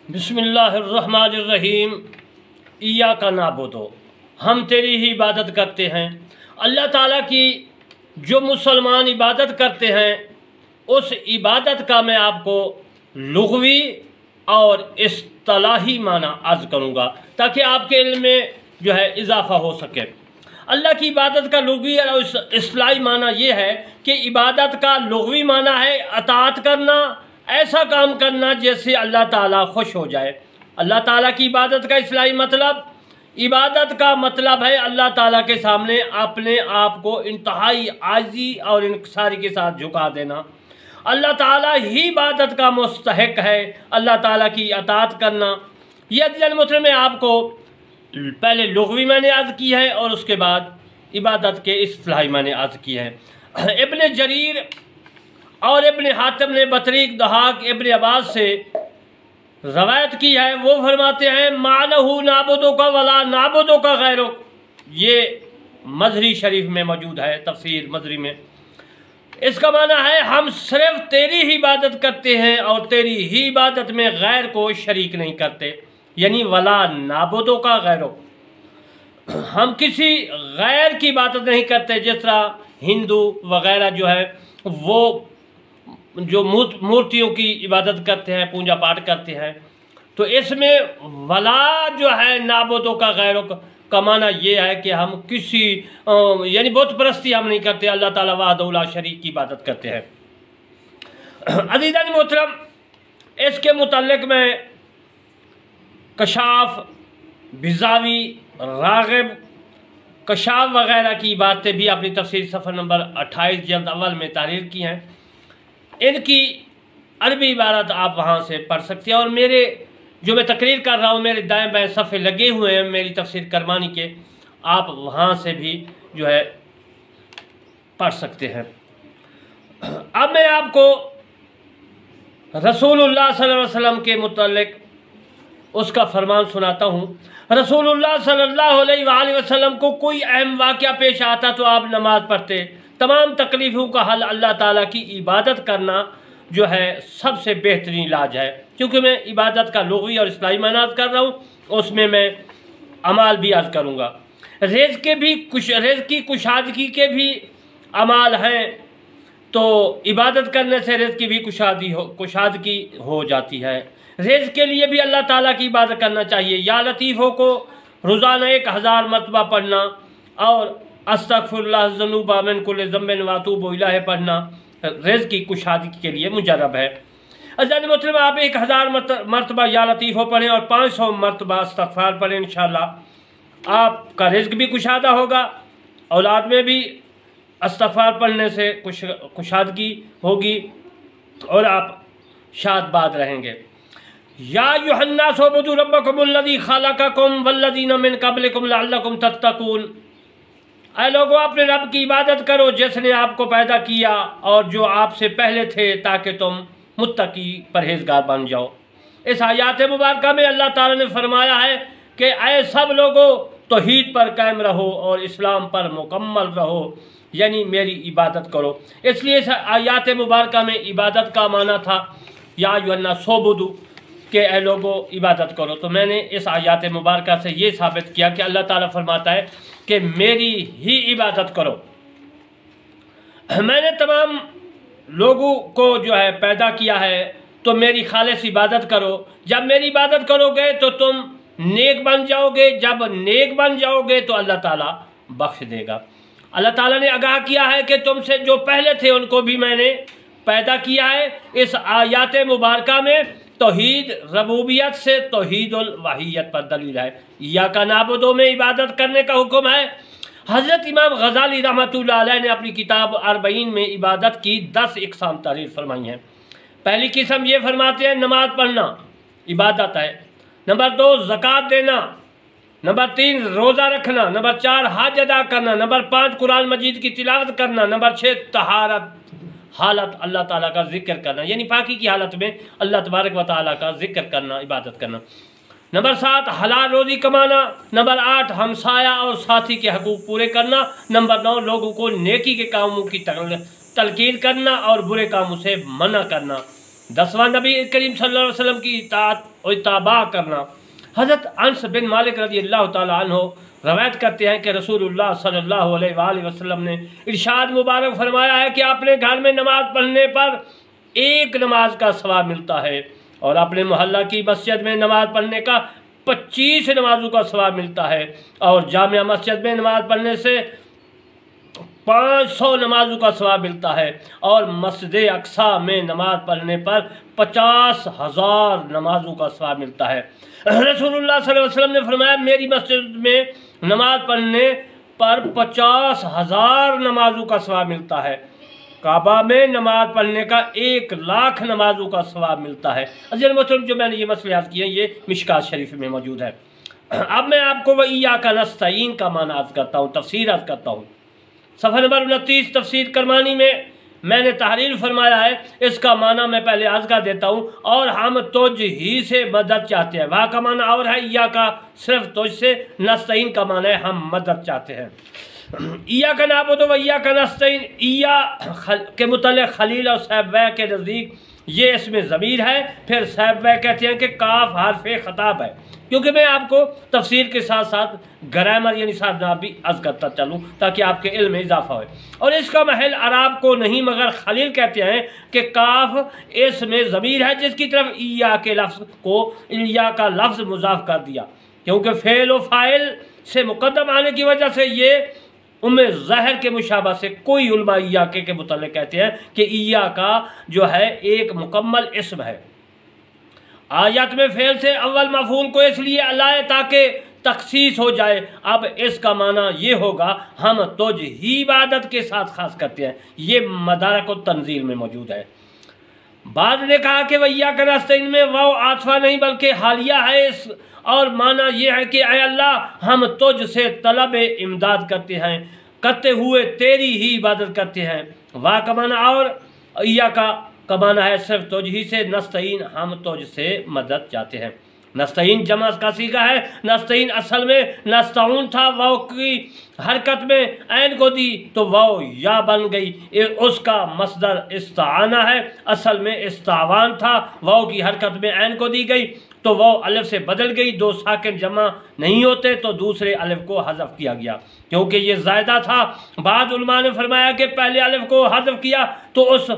बिस्मिल्लाहिर्रहमानिर्रहीम। इय्याका नअबुदु, हम तेरी ही इबादत करते हैं। अल्लाह ताला की जो मुसलमान इबादत करते हैं उस इबादत का मैं आपको लुग़वी और इस्तिलाही माना अर्ज़ करूँगा ताकि आपके इल्म में जो है इजाफ़ा हो सके। अल्लाह की इबादत का लुग़वी और इस्तिलाही माना ये है कि इबादत का लुग़वी माना है अताअत करना, ऐसा काम करना जिससे अल्लाह ताला खुश हो जाए। अल्लाह ताला की इबादत का इस्तिलाही मतलब, इबादत का मतलब है अल्लाह ताला के सामने अपने आप को इंतहाई आजी और इंकिसारी के साथ झुका देना। अल्लाह ताला ही इबादत का मुस्तहिक है, अल्लाह ताला की अताअत करना। यह अज़ीज़ मुहतरम में आपको पहले लुग़वी मैंने अर्ज़ की है और उसके बाद इबादत के इस्तिलाही मैंने अर्ज़ की है। इब्न जरीर और इब्न हातिम ने बतरीक दहाक इब्न अब्बास से रवायत की है। वो फरमाते हैं मानहु नाबुदु का वला नाबुदु का गैरो। ये मज़री शरीफ में मौजूद है, तफसीर मज़री में। इसका माना है हम सिर्फ तेरी ही इबादत करते हैं और तेरी ही इबादत में गैर को शरीक नहीं करते, यानी वला नाबुदु का गैरो। हम किसी गैर की इबादत नहीं करते। जिस तरह हिंदू वगैरह जो है वो जो मूर्तियों की इबादत करते हैं, पूजा पाठ करते हैं, तो इसमें वला जो है नाबुदु का गैरो का माना ये है कि हम किसी यानी बुत परस्ती हम नहीं करते, अल्लाह ताला वहदहू ला शरीक की इबादत करते हैं। अज़ीज़ान मोहतरम, इसके मुताल्लिक़ में कशाफ, बिज़ावी, राग़िब, कशाफ वगैरह की बातें भी अपनी तफसीर सफ़र नंबर 28 जल्द अव्वल में तहरीर की हैं। इनकी अरबी इबारत आप वहाँ से पढ़ सकते हैं और मेरे जो मैं तकरीर कर रहा हूँ मेरे दाएं बाएं सफ़े लगे हुए हैं मेरी तफसीर करमानी के, आप वहाँ से भी जो है पढ़ सकते हैं। अब मैं आपको रसूलुल्लाह सल्लल्लाहु अलैहि वसल्लम के मुताल्लिक़ उसका फरमान सुनाता हूँ। रसूलुल्लाह सल्लल्लाहु अलैहि वसल्लम को कोई अहम वाक़या पेश आता तो आप नमाज़ पढ़ते। तमाम तकलीफ़ों का हल अल्लाह ताला की इबादत करना जो है सबसे बेहतरीन इलाज है। क्योंकि मैं इबादत का लुग़वी और इस्तिलाही माना अर्ज़ कर रहा हूँ, उसमें मैं अमाल भी अर्ज़ करूँगा। रिज़्क़ की कुशादगी के भी अमाल हैं, तो इबादत करने से रिज़्क़ की भी कुशादगी हो जाती है। रिज़्क़ के लिए भी अल्लाह ताला की इबादत करना चाहिए। या लतीफ़ों को रोज़ाना 1000 मरतबा पढ़ना और अस्तग़फ़िरुल्लाह ज़ुनूबा मिन कुल्लि ज़ंबिन व अतूबु इलैहि पढ़ना रिज़्क़ की कुशादगी के लिए मुजर्रब है। अज़ीज़ मोहतरम, आप 1000 मरतबा या लतीफ़ो पढ़ें और 500 मरतबा इस्तग़फ़ार पढ़ें, इंशाअल्लाह आपका रिज़्क़ भी कुशादा होगा, औलाद में भी इस्तग़फ़ार पढ़ने से कुशादगी होगी और आप शादबाद रहेंगे। या अय्युहन्नास उ'बुदू रब्बकुमुल्लज़ी ख़लक़कुम वल्लज़ीना मिन क़ब्लिकुम लअल्लकुम तत्तक़ून। ऐ लोगों, अपने रब की इबादत करो जिसने आपको पैदा किया और जो आपसे पहले थे, ताकि तुम मुत्तकी परहेज़गार बन जाओ। इस आयत मुबारका में अल्लाह ताला ने फरमाया है कि ऐ सब लोगों, तौहीद पर कायम रहो और इस्लाम पर मुकम्मल रहो, यानी मेरी इबादत करो। इसलिए इस आयत मुबारका में इबादत का माना था या अय्युहन्नास उ'बुदू कि ऐ लोगों इबादत करो। तो मैंने इस आयत मुबारका से ये साबित किया कि अल्लाह ताला फरमाता है कि मेरी ही इबादत करो। मैंने तमाम लोगों को जो है पैदा किया है, तो मेरी खालिस इबादत करो। जब मेरी इबादत करोगे तो तुम नेक बन जाओगे। जब नेक बन जाओगे तो अल्लाह ताला बख्श देगा। अल्लाह ताला ने आगाह किया है कि तुमसे जो पहले थे उनको भी मैंने पैदा किया है। इस आयत मुबारका में तौहीद रबूबियत से तौहीदुल वाहियत पर दलील है। इय्याका नअबुदु में इबादत करने का हुक्म है। हज़रत इमाम गज़ाली रहमतुल्लाह अलैह ने अपनी किताब 40 में इबादत की 10 इक़साम तहरीर फरमाई हैं। पहली किस्म ये फरमाते हैं नमाज पढ़ना इबादत है। नंबर 2 ज़कात देना। नंबर 3 रोज़ा रखना। नंबर 4 हज अदा करना। नंबर 5 कुरान मजीद की तिलावत करना। नंबर 6 तहारत, हालत अल्लाह ताला का ज़िक्र करना, यानी पाकी की हालत में अल्लाह तबारक व तआला का ज़िक्र करना, इबादत करना। नंबर 7 हलाल रोज़ी कमाना। नंबर 8 हमसाया और साथी के हकूक़ पूरे करना। नंबर 9 लोगों को नेकी के कामों की तलकीन करना और बुरे कामों से मना करना। 10वां नबी करीम सल्लल्लाहु अलैहि वसल्लम की इताअत और इत्तबा करना। हज़रत अनस बिन मालिक रज़ी अल्लाह ताला अन्हु रवायत करते हैं कि रसूलुल्लाह सल्लल्लाहु अलैहि वसल्लम ने इरशाद मुबारक फरमाया है कि अपने घर में नमाज पढ़ने पर एक नमाज का सवाब मिलता है और अपने मोहल्ला की मस्जिद में नमाज पढ़ने का 25 नमाजों का सवाब मिलता है और जामिया मस्जिद में नमाज पढ़ने से 500 नमाजों का सवाब मिलता है और मस्जिद अक्सा में नमाज पढ़ने पर 50,000 नमाजों का सवाब मिलता है। रसूलुल्लाह सल्लल्लाहु अलैहि वसल्लम ने फरमाया मेरी मस्जिद में नमाज पढ़ने पर 50,000 नमाजों का सवाब मिलता है। काबा में नमाज पढ़ने का 1,00,000 नमाजों का सवाब मिलता है। अज़ीज़ मुस्लिम, जो मैंने ये मसले याद किए ये मिशकात शरीफ में मौजूद है। अब मैं आपको व इय्याका नस्तईन का माना अर्ज़ करता हूँ, तफसीर अर्ज़ करता हूँ। सफ़ा नंबर 29 तफसीर करमानी में मैंने तहरीर फरमाया है, इसका माना मैं पहले अर्ज़ कर देता हूँ। और हम तुझ ही से मदद चाहते हैं, वहाँ का माना और है इय्याका सिर्फ तुझ से, नस्तईन का माना है हम मदद चाहते हैं। इय्याका नअबुदु व इय्याका नस्तईन, इय्या के मुतल्लिक़ खलील और साहिब के नज़दीक ये इसमें ज़मीर है। फिर साहिब कहते हैं कि काफ हर्फ़ ख़िताब है, क्योंकि मैं आपको तफसीर के साथ साथ ग्रामर यानी साधना भी अर्ज़ करता चलूँ ताकि आपके इल्म में इजाफा हो। और इसका महल अराब को नहीं मगर खलील कहते हैं कि काफ इसमें ज़मीर है जिसकी तरफ इय्या के लफ्ज़ को इय्या का लफ्ज़ मुज़ाफ कर दिया, क्योंकि फ़ेल व फ़ाइल से मुक़द्दम आने की वजह से ये उम्मे ज़ाहिर के मुशाबा से कोई उलमा इय्याके के मुतल्लिक़ कहते हैं कि इय्याका जो है एक मुकम्मल इस्म है। आयत में फ़ेल से अव्वल मफ़ूल को इसलिए लाए ताकि तख़सीस हो जाए। अब इसका माना ये होगा हम तुझ ही इबादत के साथ ख़ास करते हैं। ये मदारक व तंज़ील में मौजूद है। बाद ने कहा कि वइय्याका नस्तईन में वाव आतफ़ा नहीं बल्कि हालिया है, इस और माना यह है कि ऐ अल्लाह हम तुझ से तलब इमदाद करते हुए तेरी ही इबादत करते हैं। वाह का माना और इय्याका का माना है सिर्फ तुझ ही से, नस्तईन हम तुझ से मदद चाहते हैं। नस्तईन जमा का सीगा है। नस्तईन असल में नस्तऊन था, वाव की हरकत में ऐन को दी तो वाव या बन गई। उसका मसदर इस्ताआना है, असल में इस्तावान था, वाव की हरकत में ऐन को दी गई तो वाव अलिफ से बदल गई। दो साकिन जमा नहीं होते तो दूसरे अलिफ को हज़फ किया गया क्योंकि ये ज़ायदा था। बाद उलमा ने फरमाया कि पहले अलिफ को हज़फ किया तो उस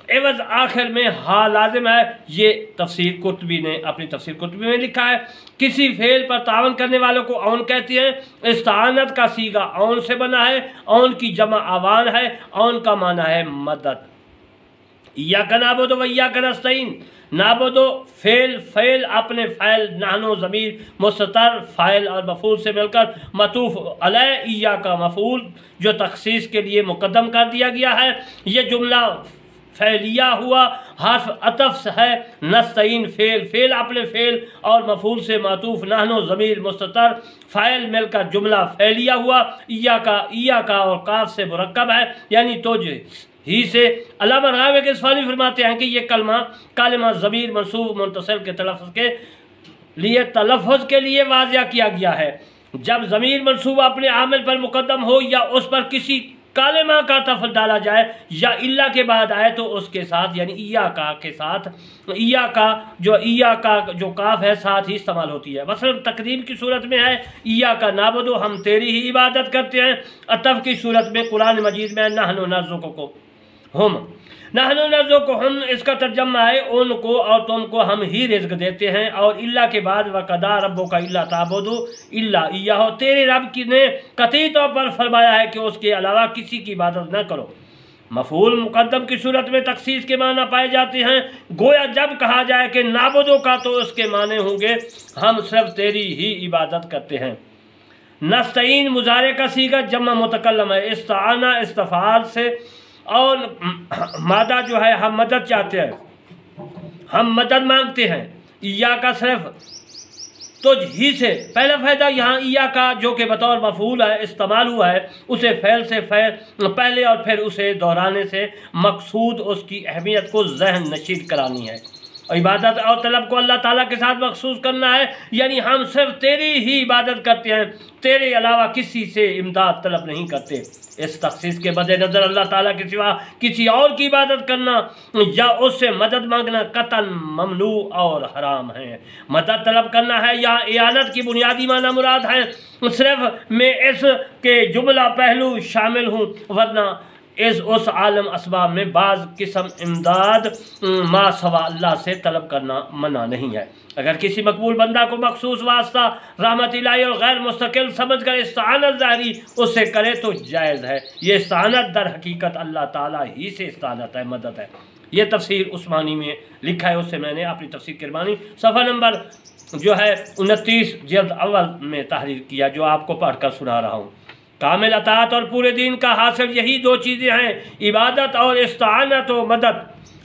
एवज़ आखिर में हा लाजिम है। ये तफसीर कुतुबी ने अपनी तफसीर कुतुबी में लिखा है। किसी फेल पर तावन करने वालों को औन कहती हैं। इस्तानत का सीगा औन से बना है, औन की जमा आवान है, औन का माना है मदद। इय्याका नअबुदु व इय्याका नस्तईन, नाबुदो फेल फ़ैल अपने फ़ैल, नानो ज़मीर मुस्तर फ़ाइल और मफ़ूल से मिलकर मतूफ़ अलैह इय्याका मफ़ूल जो तख़सीस के लिए मुक़द्दम कर दिया गया है। ये जुमला फ़ैलिया हुआ, हर्फ अतफ़ है। नस्तईन फ़ेल, फ़ेल अपने फ़ेल और मफ़ूल से मातूफ़, नानो ज़मीर मुस्तर फ़ाइल मिलकर जुमला फ़ैलिया हुआ। इय्याका और काफ से मुरक्कब है यानी तुझ ही से। अल्लामा राग़िब इस्फ़हानी फरमाते हैं कि ये कालिमा ज़मीर मनसूब मुंतसिल के तलफ़्फ़ुज़ के लिए तलफ़्फ़ुज़ के लिए वाज़िया किया गया है। जब ज़मीर मनसूब अपने आमिल पर मुक़द्दम हो या उस पर किसी कालिमा का तफ़ल डाला जाए या इल्ला के बाद आए तो उसके साथ यानी इय्याका के साथ इय्याका जो काफ है साथ ही इस्तेमाल होती है। मसलन तक़दीम की सूरत में है इय्याका नअबुदु हम तेरी ही इबादत करते हैं। अतफ़ की सूरत में कुरान मजीद में नहनु नर्ज़ुक़ुकुम हम, नहनु नर्ज़ुक़ुहुम इसका तर्जमा है उनको और तुमको हम ही रिज़्क़ देते हैं। और इल्ला के बाद वक़दा रब्बुका इल्ला ताबुदु इल्ला इय्याहु, तेरे रब की ने कतई तौर पर फरमाया है कि उसके अलावा किसी की इबादत न करो। मफ़ूल मुक़द्दम की सूरत में तख़सीस के माना पाए जाते हैं। गोया जब कहा जाए कि नाबुदु का तो उसके माने होंगे हम सिर्फ तेरी ही इबादत करते हैं। नस्तईन मुज़ारे का सीगा जमा मुतकल्लम है, इस्ताना इस्तफ़ाल से और मादा जो है हम मदद चाहते हैं, हम मदद मांगते हैं। इय्याका सिर्फ तुझ ही से, पहला फ़ायदा यहाँ इय्याका जो कि बतौर मफ़ूल है इस्तेमाल हुआ है उसे फ़ैल से पहले और फिर उसे दोहराने से मकसूद उसकी अहमियत को ज़हन नशीद करानी है। عبادت اور طلب کو اللہ تعالیٰ کے ساتھ مخصوص کرنا ہے، یعنی ہم صرف تیری ہی عبادت کرتے ہیں، تیرے علاوہ کسی سے امداد طلب نہیں کرتے۔ اس تخصیص کے مد نظر اللہ تعالیٰ کے سوا کسی اور کی عبادت کرنا یا اس سے مدد مانگنا قطعاً ممنوع اور حرام ہے۔ مدد طلب کرنا ہے یا اعانت کی بنیادی معنی مراد ہے، صرف میں اس کے جملہ پہلو شامل ہوں، ورنہ اس عالم اسباب میں بعض قسم امداد ما سوا اللہ سے طلب کرنا منع نہیں ہے۔ اگر کسی مقبول بندہ کو مخصوص واسطہ رحمت الہی اور غیر مستقل سمجھ کر استعانت ظاہری اس سے کرے تو جائز ہے۔ یہ استعانت در حقیقت اللہ تعالیٰ ہی سے استعانت ہے، مدد ہے۔ یہ تفسیر عثمانی میں لکھا ہے، اس سے میں نے اپنی تفسیر کرمانی صفحہ نمبر 29 جلد اول میں تحریر کیا، جو آپ کو پڑھ کر سنا رہا ہوں۔ کامل اطاعت اور پورے دین کا حاصل یہی دو چیزیں ہیں، عبادت اور استعانت و مدد۔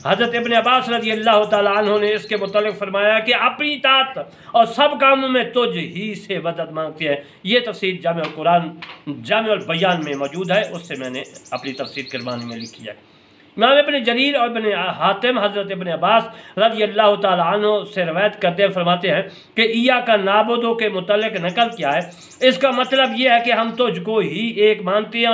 حضرت ابن عباس رضی اللہ تعالیٰ عنہ نے اس کے متعلق فرمایا کہ اپنی اطاعت اور سب کاموں میں تجھ ہی سے مدد مانگتے ہیں۔ یہ تفسیر جامع القرآن جامع البیان میں موجود ہے، اس سے میں نے اپنی تفسیر کرمانی میں لکھی ہے۔ امام ابن جریر اور ابن حاتم حضرت ابن عباس رضی اللہ تعالیٰ عنہ سے روایت کرتے فرماتے ہیں کہ ایاک نعبد کے متعلق نقل کیا ہے، اس کا مطلب یہ ہے کہ ہم تجھ کو ہی ایک مانتے ہیں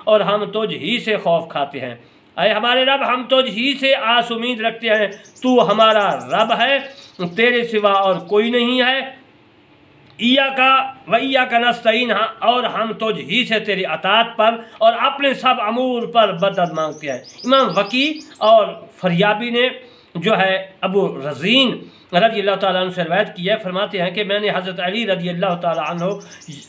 اور ہم تجھ ہی سے خوف کھاتے ہیں۔ اے ہمارے رب، ہم تجھ ہی سے آس امید رکھتے ہیں، تو ہمارا رب ہے، تیرے سوا اور کوئی نہیں ہے۔ ایاک و ایاک نستعین، اور ہم تجھ ہی سے تیری اطاعت پر اور اپنے سب امور پر مدد مانگتے ہیں۔ امام وقی اور فریابی نے جو ہے ابو رزین رضی اللہ تعالیٰ عنہ سے روایت کی ہے، فرماتے ہیں کہ میں نے حضرت علی رضی اللہ تعالیٰ عنہ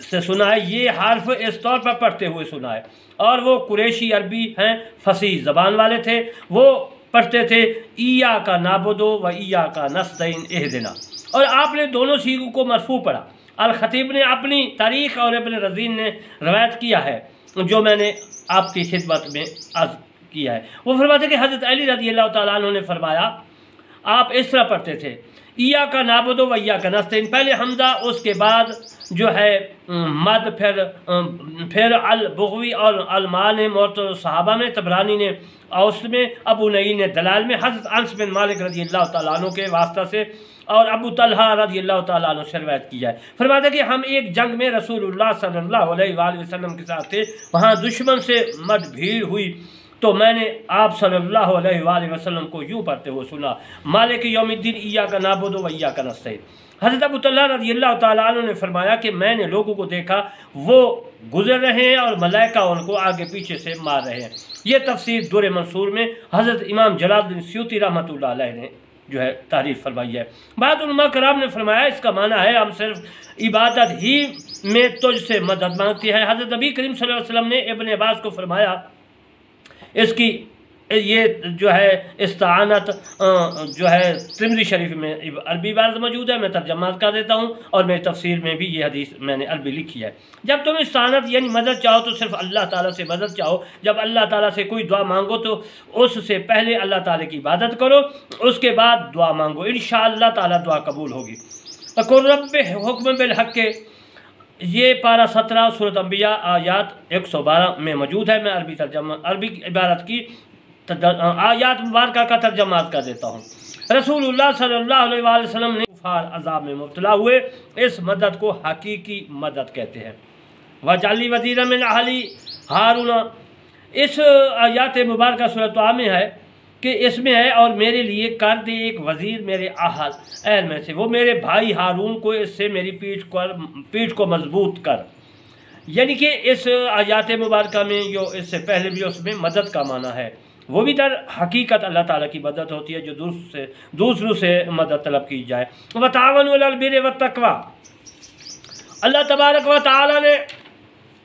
سے سنا ہے، یہ حرف اس طور پر پڑھتے ہوئے سنا ہے، اور وہ قریشی عربی ہیں، فصیح زبان والے تھے۔ وہ پڑھتے تھے ایاک نعبد و ایاک نستعین اہدنا، اور آپ نے دونوں سیغوں کو مرفوع پڑھا۔ الخطیب نے اپنی تاریخ اور ابن رزین نے روایت کیا ہے، جو میں نے آپ کی خدمت میں عرض کیا ہے۔ وہ فرماتے کہ حضرت علی رضی اللہ تعالیٰ عنہ نے فرمایا، آپ اس طرح پڑھتے تھے ایاک نعبد و ایاک نستعین، پہلے حمزہ، اس کے بعد جو ہے مد، پھر البغوی اور المال معتبر صحابہ میں، طبرانی نے اوسط میں، ابو نعیم نے دلائل میں، حضرت انس بن مالک رضی اللہ تعالیٰ عنہ کے واسطہ سے اور ابو طلحہ رضی اللہ تعالیٰ عنہ سے روایت کیا ہے۔ فرماتے کہ ہم ایک جنگ میں رسول اللہ صلی اللہ علیہ وآلہ وسلم کے ساتھ تھے، وہاں دشمن سے مد بھیڑ ہوئی تو میں نے آپ صلی اللہ علیہ وآلہ وسلم کو یوں پڑھتے ہوئے سنا، مالک یوم الدین ایاک نعبد و ایاک نستعین۔ حضرت ابو طلحہ رضی اللہ تعالیٰ عنہ نے فرمایا کہ میں نے لوگوں کو دیکھا، وہ گزر رہے ہیں اور ملائکہ ان کو آگے پیچھے سے مار رہے ہیں۔ یہ تفسیر در منصور میں حضرت امام جلال الدین سیوطی رحمۃ اللہ علیہ نے جو ہے تعریف فرمائی ہے۔ بعض علماء کرام نے فرمایا اس کا معنی ہے ہم صرف عبادت ہی میں تجھ سے مدد مانگتے ہیں۔ حضرت نبی کریم صلی اللہ علیہ وسلم نے ابن عباس کو فرمایا، اس کی یہ جو ہے استعانت جو ہے ترمذی شریف میں عربی عبارت موجود ہے، میں ترجمہ کر دیتا ہوں، اور میری تفسیر میں بھی یہ حدیث میں نے عربی لکھی ہے۔ جب تم استعانت یعنی مدد چاہو تو صرف اللہ تعالیٰ سے مدد چاہو۔ جب اللہ تعالیٰ سے کوئی دعا مانگو تو اس سے پہلے اللہ تعالیٰ کی عبادت کرو، اس کے بعد دعا مانگو، انشاءاللہ تعالیٰ دعا قبول ہوگی۔ وَقُلْ رَبِّ حُکْمِ بِالْحَقِّ، یہ پارہ 17 سورۃ انبیاء آیات 112 میں موجود ہے۔ میں عربی عبارت کی آیات مبارکہ کا ترجمہ کر دیتا ہوں۔ رسول اللہ صلی اللہ علیہ وآلہ وسلم نے کفار عذاب میں مبتلا ہوئے، اس مدد کو حقیقی مدد کہتے ہیں۔ وَجَعَلْنِی وَزِیرًا مِنْ أَہْلِی ہارون، اس آیات مبارکہ سورۃ طٰہٰ میں ہے کہ اس میں ہے اور میرے لیے کر دے ایک وزیر میرے اہل میں سے، وہ میرے بھائی ہارون کو، اس سے میری پیٹھ کو مضبوط کر۔ یعنی کہ اس آیات مبارکہ میں جو اس سے پہلے بھی اس میں مدد کا معنی ہے، وہ بھی در حقیقت اللہ تعالیٰ کی مدد ہوتی ہے جو دوسروں سے مدد طلب کی جائے۔ وَتَعَاوَنُوا عَلَى الْبِرِّ وَالتَّقْوَىٰ، اللہ تبارک و تعالیٰ نے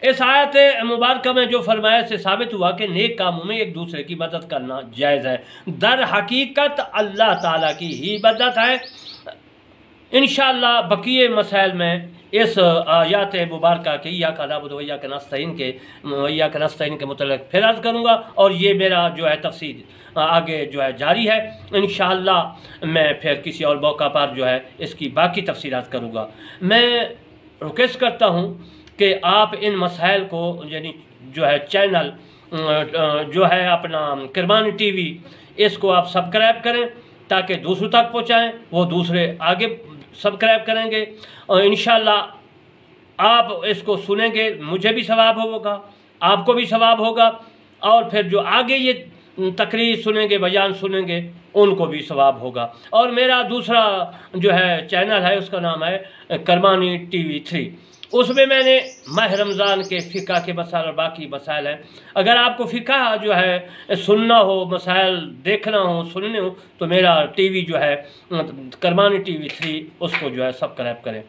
اس آیت مبارکہ میں جو فرمایا سے ثابت ہوا کہ نیک کاموں میں ایک دوسرے کی مدد کرنا جائز ہے۔ در حقیقت اللہ تعالیٰ کی ہی مدد ہے۔ انشاءاللہ بقیہ مسائل میں اس آیات مبارکہ کے ایاک نعبد و ایاک نستعین کے متعلق پھر عرض کروں گا، اور یہ میرا جو ہے تفسیر آگے جو ہے جاری ہے۔ انشاءاللہ میں پھر کسی اور موقع پر جو ہے اس کی باقی تفصیلات کروں گا۔ میں ریکویسٹ کرتا ہوں کہ آپ ان مسائل کو یعنی جو ہے چینل جو ہے اپنا کرمانی ٹی وی، اس کو آپ سبسکرائب کریں تاکہ دوسروں تک پہنچائیں، وہ دوسرے آگے سبسکرائب کریں گے، اور انشاءاللہ آپ اس کو سنیں گے، مجھے بھی ثواب ہوگا، آپ کو بھی ثواب ہوگا، اور پھر جو آگے یہ تقریر سنیں گے، بیان سنیں گے، ان کو بھی ثواب ہوگا۔ اور میرا دوسرا جو ہے چینل ہے، اس کا نام ہے کرمانی ٹی وی 3، اس میں نے ماہ رمضان کے فقہ کے مسائل اور باقی مسائل ہیں۔ اگر آپ کو فقہ جو ہے سننا ہو، مسائل دیکھنا ہو، سننے ہو، تو میرا ٹی وی جو ہے کرمانی ٹی وی 3، اس کو جو ہے سبسکرائب کریں،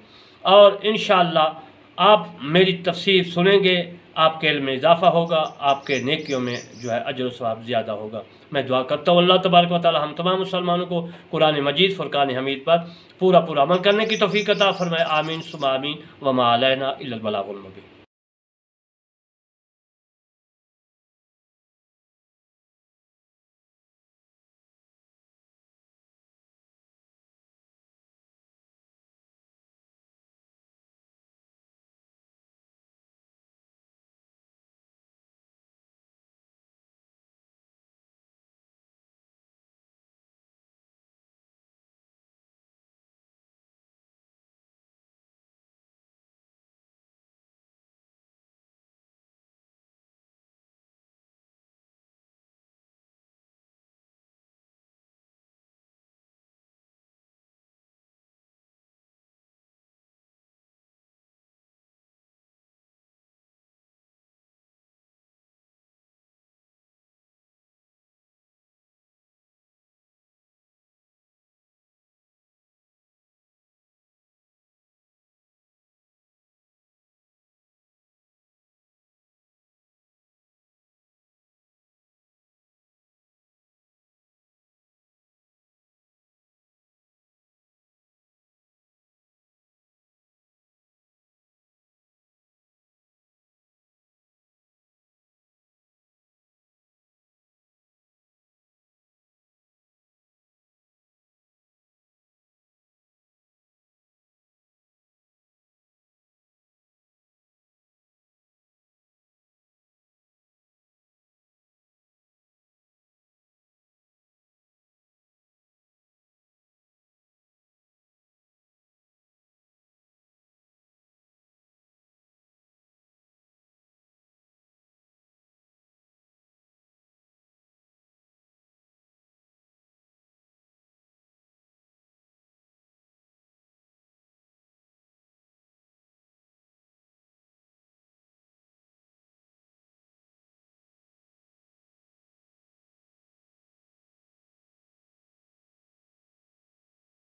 اور انشاءاللہ آپ میری تفسیر سنیں گے، آپ کے علم میں اضافہ ہوگا، آپ کے نیکیوں میں جو ہے اجر و ثواب زیادہ ہوگا۔ میں دعا کرتا ہوں اللہ تبارک و تعالی ہم تمام مسلمانوں کو قرآن مجید فرقان حمید پر پورا عمل کرنے کی توفیق عطا فرمائے، آمین ثم آمین، وما علینا الا البلاغ المبین۔